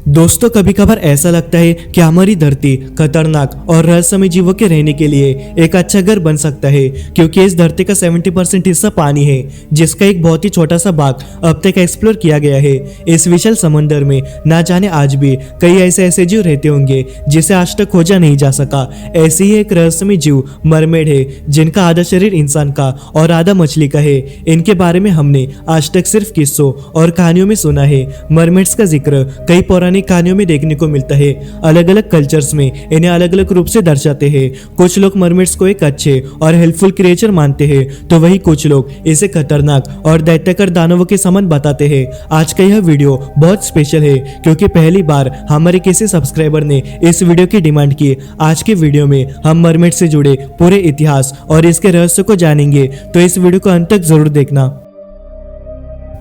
दोस्तों, कभी कभार ऐसा लगता है कि हमारी धरती खतरनाक और रहस्यमय जीवों के रहने के लिए एक अच्छा घर बन सकता है, क्योंकि इस धरती का 70% हिस्सा पानी है, जिसका एक बहुत ही छोटा सा भाग अब तक एक्सप्लोर किया गया है। इस विशाल समंदर में ना जाने आज भी कई ऐसे जीव रहते होंगे जिसे आज तक खोजा नहीं जा सका। ऐसे ही एक रहस्यमय जीव मरमेड है, जिनका आधा शरीर इंसान का और आधा मछली का है। इनके बारे में हमने आज तक सिर्फ किस्सों और कहानियों में सुना है। मरमेड्स का जिक्र कई पौराणिक कहानियों में देखने को मिलता है। अलग अलग कल्चर्स में इन्हें अलग अलग रूप से दर्शाते हैं। कुछ लोग मरमेड्स को एक अच्छे और हेल्पफुल क्रिएचर मानते हैं, तो वही कुछ लोग इसे खतरनाक और दैत्यकर दानवों के समान बताते हैं। आज का यह वीडियो बहुत स्पेशल है, क्योंकि पहली बार हमारे किसी सब्सक्राइबर ने इस वीडियो की डिमांड की। आज के वीडियो में हम मरमेड से जुड़े पूरे इतिहास और इसके रहस्य को जानेंगे, तो इस वीडियो को अंत तक जरूर देखना।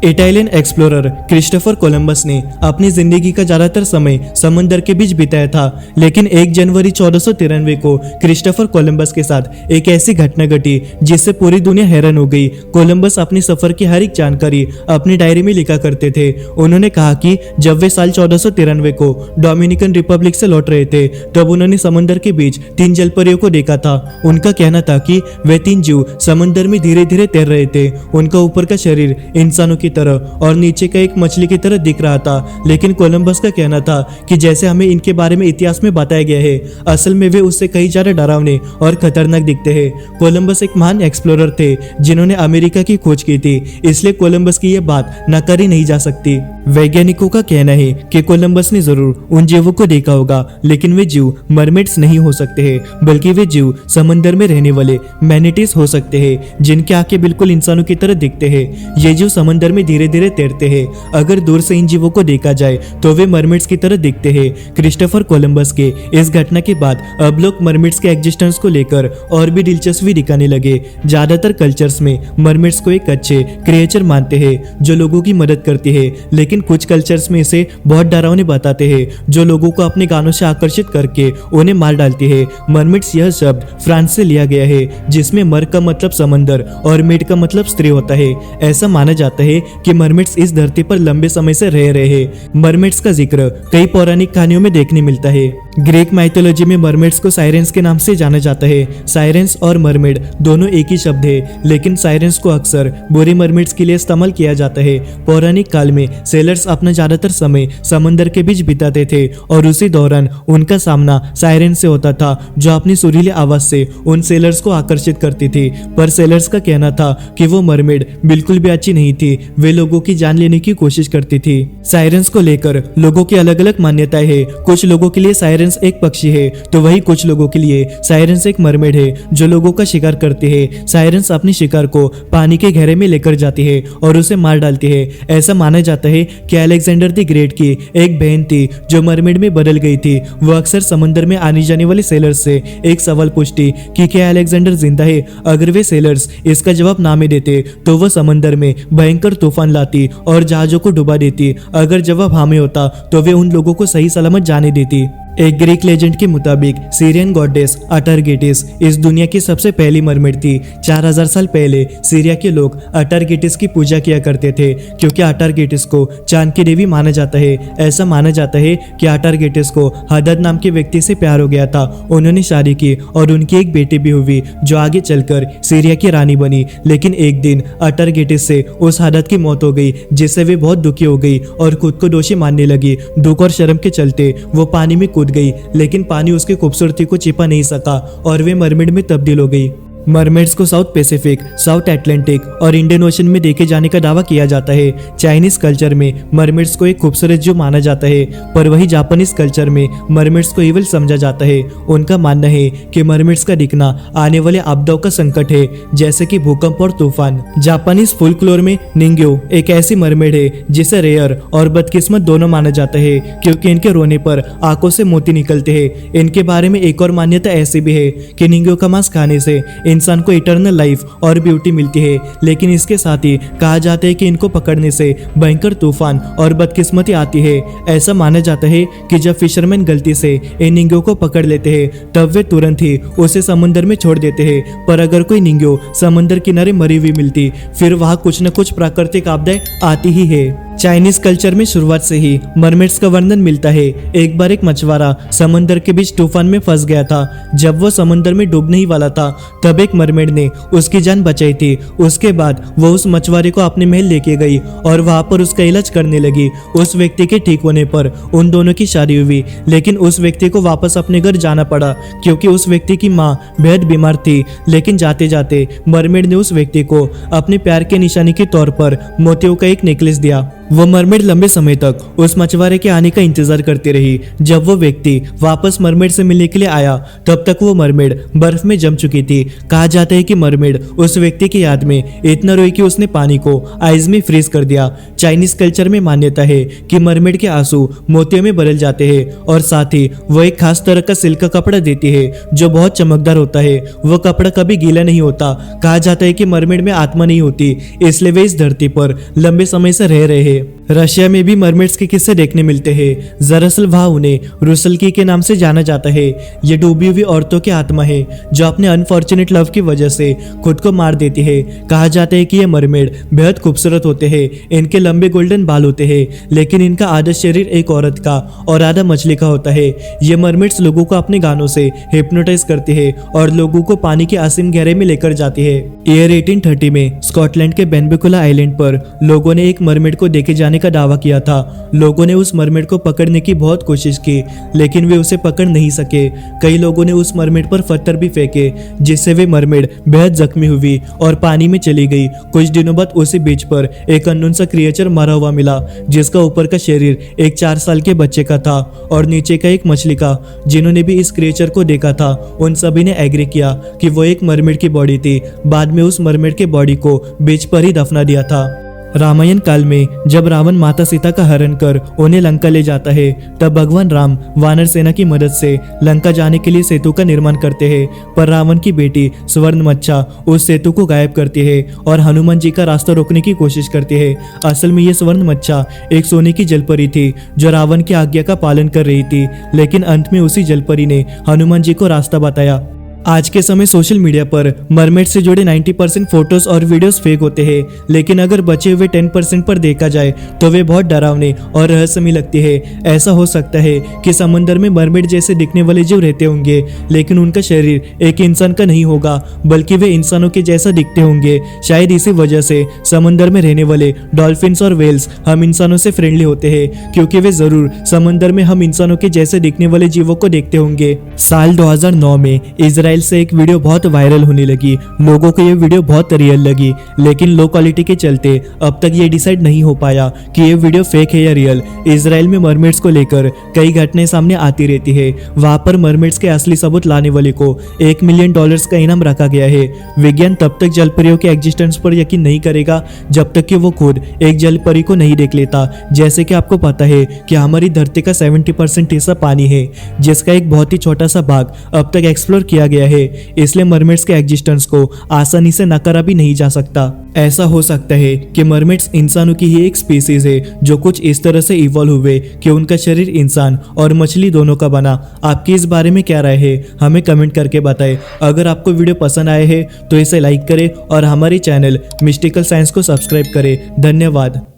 इटालियन एक्सप्लोरर क्रिस्टोफर कोलंबस ने अपनी जिंदगी का ज्यादातर समय समंदर के बीच बिताया था, लेकिन 1 जनवरी 1493 को क्रिस्टोफर कोलंबस के साथ एक ऐसी घटना घटी जिससे पूरी दुनिया हैरान हो गई। कोलंबस अपनी सफर की हर एक जानकारी अपनी डायरी में लिखा करते थे। उन्होंने कहा कि जब वे साल 1493 को डोमिनिकन रिपब्लिक से लौट रहे थे, तब उन्होंने समंदर के बीच 3 जलपरियों को देखा था। उनका कहना था कि वे 3 जीव समंदर में धीरे धीरे तैर रहे थे। उनका ऊपर का शरीर इंसानों की तरह और नीचे का एक मछली की तरह दिख रहा था, लेकिन कोलंबस का कहना था कि जैसे हमें इनके बारे में इतिहास में बताया गया है, असल में वे उससे कहीं ज्यादा डरावने और खतरनाक दिखते हैं। कोलंबस एक महान एक्सप्लोरर थे जिन्होंने अमेरिका की खोज की थी, इसलिए कोलंबस की यह बात नकारी नहीं जा सकती। वैज्ञानिकों का कहना है कि कोलंबस ने जरूर उन जीवों को देखा होगा, लेकिन वे जीव मरमेड्स नहीं हो सकते हैं, बल्कि वे जीव समंदर में रहने वाले मैनिटीज हो सकते हैं, जिनकी आंखें बिल्कुल इंसानों की तरह दिखते हैं। ये जीव समंदर में धीरे धीरे तैरते हैं। अगर दूर से इन जीवों को देखा जाए तो वे मरमेड्स की तरह दिखते हैं। क्रिस्टोफर कोलंबस के इस घटना के बाद अब लोग मरमेड्स के एग्जिस्टेंस को लेकर और भी दिलचस्पी दिखाने लगे। ज्यादातर कल्चर्स में मरमेड्स को एक अच्छे क्रिएचर मानते हैं जो लोगों की मदद करती है, लेकिन कुछ कल्चर्स में इसे बहुत डरावने बताते हैं, जो लोगों को अपने गानों से आकर्षित करके उन्हें मार डालती है। मरमेड्स यह शब्द फ्रांस से लिया गया है, जिसमें मर का मतलब समंदर और मेड का मतलब स्त्री होता है। ऐसा माना जाता है कि मरमेड्स इस धरती पर लंबे समय से रह रहे हैं। मरमेड्स का जिक्र कई पौराणिक कहानियों में देखने मिलता है। ग्रीक माइथोलॉजी में मरमेड्स को साइरेंस के नाम से जाना जाता है। साइरेंस और मरमेड दोनों एक ही शब्द है, लेकिन साइरेंस को अक्सर बुरे मरमेड्स के लिए इस्तेमाल किया जाता है। पौराणिक काल में सेलर्स अपना ज्यादातर समय समंदर के बीच बिताते थे, और उसी दौरान उनका सामना साइरेंस से होता था, जो अपनी सुरीली आवाज से उन सेलर्स को आकर्षित करती थी। पर सेलर्स का कहना था कि वो मरमेड बिल्कुल भी अच्छी नहीं थी, वे लोगों की जान लेने की कोशिश करती थी। साइरेंस को लेकर लोगों की अलग अलग मान्यताएं हैं। कुछ लोगों के लिए साइरेंस एक पक्षी है, तो वही कुछ लोगों के लिए साइरेंस एक मरमेड है जो लोगों का शिकार करती है। साइरेंस अपने शिकार को पानी के घेरे में लेकर जाती है और उसे मार डालती है। ऐसा माना जाता है कि अलेक्जेंडर द ग्रेट की एक बहन थी जो मरमेड में बदल गई थी। वो अक्सर समंदर में आने जाने वाले सेलर्स से एक सवाल पूछती कि क्या अलेक्जेंडर जिंदा है। अगर वे सेलर्स इसका जवाब ना में देते तो वह समंदर में भयंकर तूफान लाती और जहाजों को डुबा देती। अगर जवाब हाँ में होता तो वे उन लोगों को सही सलामत जाने देती। एक ग्रीक लेजेंड के मुताबिक सीरियन गॉडेस अटारगेटिस इस दुनिया की सबसे पहली मरमेड थी। 4000 साल पहले सीरिया के लोग अटारगेटिस की पूजा किया करते थे, क्योंकि अटारगेटिस को चांद की देवी माना जाता है। ऐसा माना जाता है कि अटारगेटिस को हदद नाम के व्यक्ति से प्यार हो गया था। उन्होंने शादी की और उनकी एक बेटी भी हुई, जो आगे चलकर सीरिया की रानी बनी। लेकिन एक दिन अटारगेटिस से उस हदद की मौत हो गई, जिससे वे बहुत दुखी हो गई और खुद को दोषी मानने लगी। दुख और शर्म के चलते वो पानी में गई, लेकिन पानी उसकी खूबसूरती को छिपा नहीं सका और वे मरमेड में तब्दील हो गई। मरमेड्स को साउथ पैसिफिक, साउथ अटलांटिक और इंडियन ओशन में देखे जाने का दावा किया जाता है। चाइनीज कल्चर में मरमेड्स को एक खूबसूरत जीव माना जाता है, पर वही जापानीज कल्चर में मरमेड्स को इविल समझा जाता है। उनका मानना है कि मरमेड्स का दिखना आने वाले आपदाओं का संकट है, जैसे कि भूकंप और तूफान। जापानीज फोल्कलोर में निंग्यो एक ऐसी मरमेड है जिसे रेयर और बदकिस्मत दोनों माना जाता है, क्योंकि इनके रोने पर आंखों से मोती निकलते हैं। इनके बारे में एक और मान्यता ऐसी भी है कि निंग्यो का मांस खाने से इंसान को इटर्नल लाइफ और ब्यूटी मिलती है, लेकिन इसके साथ ही कहा जाता है कि इनको पकड़ने से भयंकर तूफान और बदकिस्मती आती है। ऐसा माना जाता है कि जब फिशरमैन गलती से इन निंग्यो को पकड़ लेते हैं, तब वे तुरंत ही उसे समुद्र में छोड़ देते हैं। पर अगर कोई निंग्यो समुद्र किनारे मरी हुई मिलती, फिर वहां कुछ न कुछ प्राकृतिक आपदाएं आती ही है। चाइनीज कल्चर में शुरुआत से ही मरमेड्स का वर्णन मिलता है। एक बार एक मछुआरा समंदर के बीच तूफान में फंस गया था। जब वो समंदर में डूबने ही वाला था तब एक मरमेड ने उसकी जान बचाई थी। उसके बाद वो उस मछुआरे को अपने महल लेके गई और वहां पर उसका इलाज करने लगी। उस व्यक्ति के ठीक होने पर उन दोनों की शादी हुई, लेकिन उस व्यक्ति को वापस अपने घर जाना पड़ा क्योंकि उस व्यक्ति की माँ बेहद बीमार थी। लेकिन जाते जाते मरमेड ने उस व्यक्ति को अपने प्यार के निशानी के तौर पर मोतियों का एक नेकलेस दिया। वो मरमेड लंबे समय तक उस मछुआरे के आने का इंतजार करती रही। जब वो व्यक्ति वापस मरमेड से मिलने के लिए आया तब तक वो मरमेड बर्फ में जम चुकी थी। कहा जाता है कि मरमेड उस व्यक्ति की याद में इतना रोई कि उसने पानी को आइस में फ्रीज कर दिया। चाइनीज कल्चर में मान्यता है कि मरमेड के आंसू मोतियों में बदल जाते हैं और साथ ही वो एक खास तरह का सिल्क का कपड़ा देती है जो बहुत चमकदार होता है। वो कपड़ा कभी गीला नहीं होता। कहा जाता है कि मरमेड में आत्मा नहीं होती, इसलिए वे इस धरती पर लंबे समय से रह रहे हैं। रशिया में भी मरमेड्स के किस्से देखने मिलते हैं। दरअसल वहां उन्हें रुसल्की के नाम से जाना जाता है। ये डूबी हुई औरतों की आत्मा है जो अपने अनफॉर्चुनेट लव की वजह से खुद को मार देती है। कहा जाता है कि ये मरमेड बेहद खूबसूरत होते हैं। इनके लंबे गोल्डन बाल होते हैं, लेकिन इनका आधा शरीर एक औरत का और आधा मछली का होता है। ये मरमेड्स लोगों को अपने गानों से हिप्नोटाइज करती है और लोगों को पानी के असीम गहरे में लेकर जाती है। ईयर 1830 में स्कॉटलैंड के बेनबेकुला आइलैंड पर लोगों ने एक मरमेड को देखे जाने का दावा किया था। लोगों ने उस मरमेड को पकड़ने की बहुत कोशिश की, लेकिन वे उसे पकड़ नहीं सके। कई लोगों ने उस मरमेड पर पत्थर भी फेंके, जिससे वे मरमेड बेहद जख्मी हुई और पानी में चली गई। कुछ दिनों बाद उसी बीच पर एक अननोन सा क्रिएचर मरा हुआ मिला, जिसका ऊपर का शरीर एक 4 साल के बच्चे का था और नीचे का एक मछली का। जिन्होंने भी इस क्रिएचर को देखा था उन सभी ने एग्री किया कि वो एक मरमेड की बॉडी थी। बाद में उस मरमेड के बॉडी को बीच पर ही दफना दिया था। रामायण काल में जब रावण माता सीता का हरण कर उन्हें लंका ले जाता है, तब भगवान राम वानर सेना की मदद से लंका जाने के लिए सेतु का निर्माण करते हैं। पर रावण की बेटी स्वर्णमच्छा उस सेतु को गायब करती है और हनुमान जी का रास्ता रोकने की कोशिश करती है। असल में ये स्वर्णमच्छा एक सोने की जलपरी थी जो रावण की आज्ञा का पालन कर रही थी, लेकिन अंत में उसी जलपरी ने हनुमान जी को रास्ता बताया। आज के समय सोशल मीडिया पर मरमेड से जुड़े 90% फोटोज और वीडियोस फेक होते हैं, लेकिन अगर बचे हुए 10% पर देखा जाए तो वे बहुत डरावने और रहस्यमयी लगती है। ऐसा हो सकता है कि समंदर में मरमेड जैसे दिखने वाले जीव रहते होंगे, लेकिन उनका शरीर एक इंसान का नहीं होगा, बल्कि वे इंसानों के जैसा दिखते होंगे। शायद इसी वजह से समंदर में रहने वाले डॉल्फिन्स और वेल्स हम इंसानों से फ्रेंडली होते हैं, क्योंकि वे जरूर समंदर में हम इंसानों के जैसे दिखने वाले जीवों को देखते होंगे। साल 2009 में इजराइल से एक वीडियो बहुत वायरल होने लगी। लोगों को ये वीडियो बहुत रियल लगी, लेकिन लो क्वालिटी के चलते अब तक ये डिसाइड नहीं हो पाया कि ये वीडियो फेक है या रियल। इजराइल में मरमेड्स को लेकर कई घटनाएं सामने आती रहती है। वहां पर मरमेड्स के असली सबूत लाने वाले को $1 मिलियन का इनाम रखा गया है। विज्ञान तब तक जलपरियों के एग्जिस्टेंस पर यकीन नहीं करेगा जब तक कि वो खुद एक जलपरी को नहीं देख लेता। जैसे कि आपको पता है कि हमारी धरती का 70% हिस्सा पानी है, जिसका एक बहुत ही छोटा सा भाग अब तक एक्सप्लोर किया गया है। इसलिए मरमेड्स के एग्जिस्टेंस को आसानी से नकारा भी नहीं जा सकता। ऐसा हो सकता है कि मरमेड्स इंसानों की ही एक स्पीसीज है जो कुछ इस तरह से इवॉल्व हुए कि उनका शरीर इंसान और मछली दोनों का बना। आपकी इस बारे में क्या राय है, हमें कमेंट करके बताएं। अगर आपको वीडियो पसंद आए है तो इसे लाइक करें और हमारे चैनल मिस्टिकल साइंस को सब्सक्राइब करें। धन्यवाद।